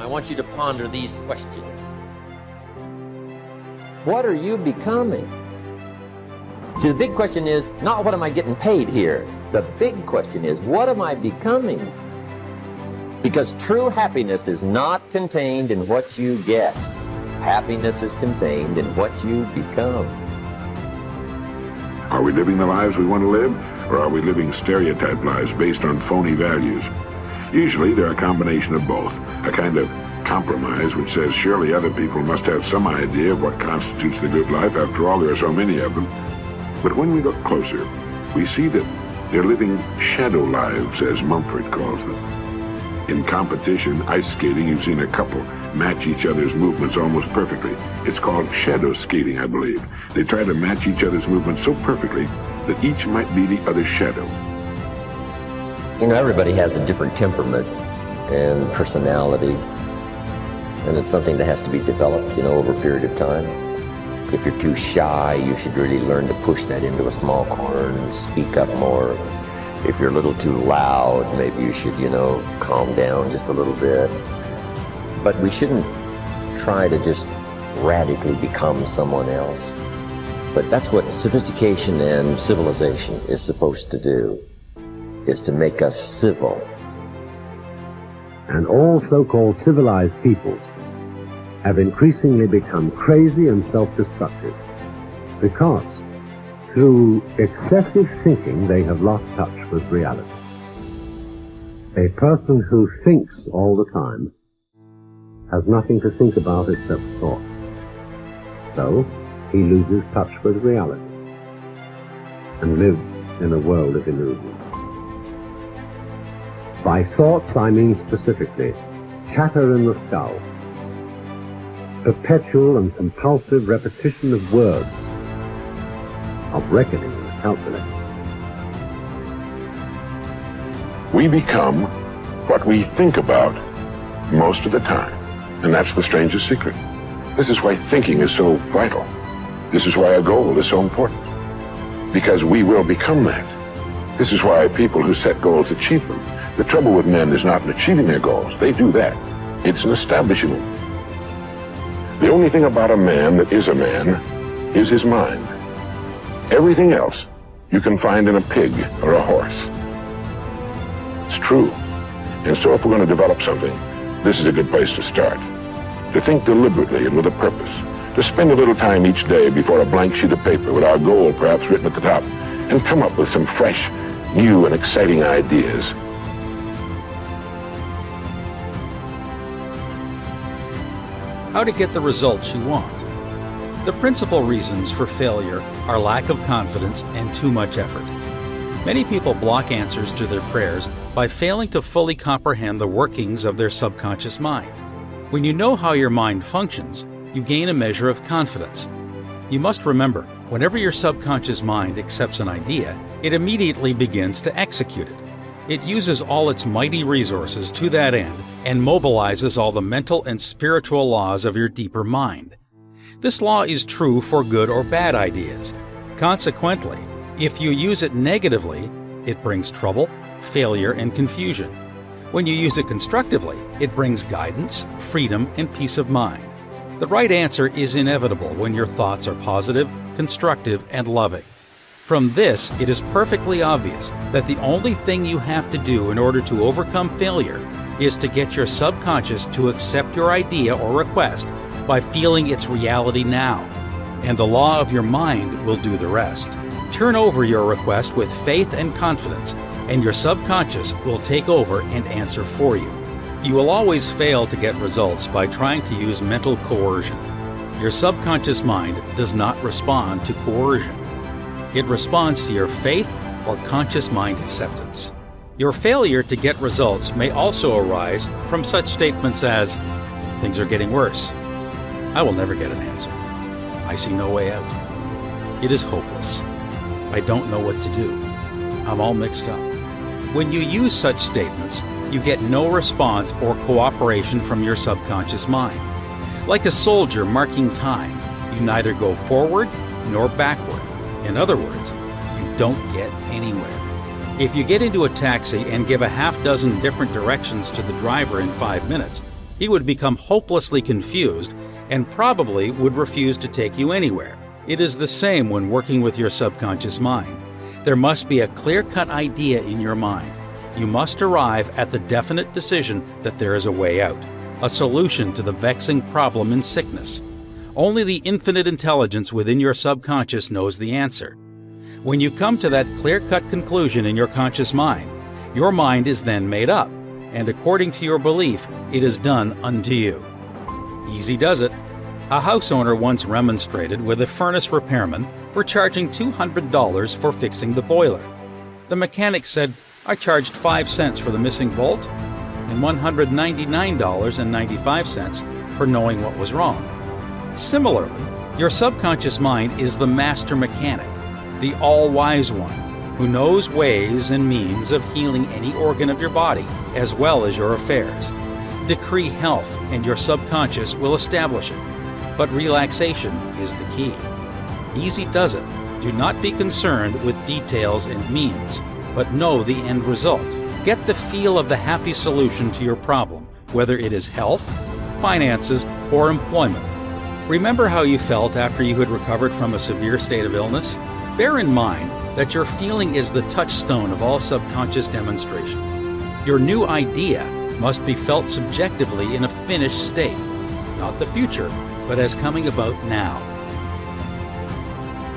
I want you to ponder these questions. What are you becoming? See, the big question is not what am I getting paid here? The big question is, what am I becoming? Because true happiness is not contained in what you get. Happiness is contained in what you become. Are we living the lives we want to live, or are we living stereotyped lives based on phony values? Usually they're a combination of both, a kind of compromise which says surely other people must have some idea of what constitutes the good life. After all, there are so many of them. But when we look closer, we see that they're living shadow lives, as Mumford calls them. In competition, ice skating, you've seen a couple match each other's movements almost perfectly. It's called shadow skating, I believe. They try to match each other's movements so perfectly that each might be the other's shadow. You know, everybody has a different temperament and personality, and it's something that has to be developed, over a period of time. If you're too shy, you should really learn to push that into a small corner and speak up more. If you're a little too loud, maybe you should, calm down just a little bit. But we shouldn't try to just radically become someone else. But that's what sophistication and civilization is supposed to do, is to make us civil. And all so-called civilized peoples have increasingly become crazy and self-destructive because through excessive thinking they have lost touch with reality. A person who thinks all the time has nothing to think about except thought. So he loses touch with reality and lives in a world of illusion. By thoughts, I mean specifically chatter in the skull, perpetual and compulsive repetition of words, of reckoning and calculating. We become what we think about most of the time, and that's the strangest secret. This is why thinking is so vital. This is why a goal is so important, because we will become that. This is why people who set goals achieve them. The trouble with men is not in achieving their goals. They do that. It's in establishing them. The only thing about a man that is a man is his mind. Everything else you can find in a pig or a horse. It's true. And so if we're going to develop something, this is a good place to start. To think deliberately and with a purpose. To spend a little time each day before a blank sheet of paper with our goal perhaps written at the top, and come up with some fresh, new and exciting ideas. How to get the results you want. The principal reasons for failure are lack of confidence and too much effort. Many people block answers to their prayers by failing to fully comprehend the workings of their subconscious mind. When you know how your mind functions, you gain a measure of confidence. You must remember, whenever your subconscious mind accepts an idea, it immediately begins to execute it. It uses all its mighty resources to that end and mobilizes all the mental and spiritual laws of your deeper mind. This law is true for good or bad ideas. Consequently, if you use it negatively, it brings trouble, failure, and confusion. When you use it constructively, it brings guidance, freedom, and peace of mind. The right answer is inevitable when your thoughts are positive, constructive, and loving. From this, it is perfectly obvious that the only thing you have to do in order to overcome failure is to get your subconscious to accept your idea or request by feeling its reality now, and the law of your mind will do the rest. Turn over your request with faith and confidence, and your subconscious will take over and answer for you. You will always fail to get results by trying to use mental coercion. Your subconscious mind does not respond to coercion. It responds to your faith or conscious mind acceptance. Your failure to get results may also arise from such statements as, "Things are getting worse. I will never get an answer. I see no way out. It is hopeless. I don't know what to do. I'm all mixed up." When you use such statements, you get no response or cooperation from your subconscious mind. Like a soldier marking time, you neither go forward nor backward. In other words, you don't get anywhere. If you get into a taxi and give a half dozen different directions to the driver in 5 minutes, He would become hopelessly confused and probably would refuse to take you anywhere. It is the same when working with your subconscious mind. There must be a clear-cut idea in your mind. You must arrive at the definite decision that there is a way out, a solution to the vexing problem in sickness. Only the infinite intelligence within your subconscious knows the answer. When you come to that clear-cut conclusion in your conscious mind, your mind is then made up, and according to your belief, it is done unto you. Easy does it. A house owner once remonstrated with a furnace repairman for charging $200 for fixing the boiler. The mechanic said, "I charged 5 cents for the missing bolt and $199.95 for knowing what was wrong." Similarly, your subconscious mind is the master mechanic, the all-wise one, who knows ways and means of healing any organ of your body as well as your affairs. Decree health and your subconscious will establish it. But relaxation is the key. Easy does it. Do not be concerned with details and means, but know the end result. Get the feel of the happy solution to your problem, whether it is health, finances, or employment. Remember how you felt after you had recovered from a severe state of illness? Bear in mind that your feeling is the touchstone of all subconscious demonstration. Your new idea must be felt subjectively in a finished state, not the future, but as coming about now.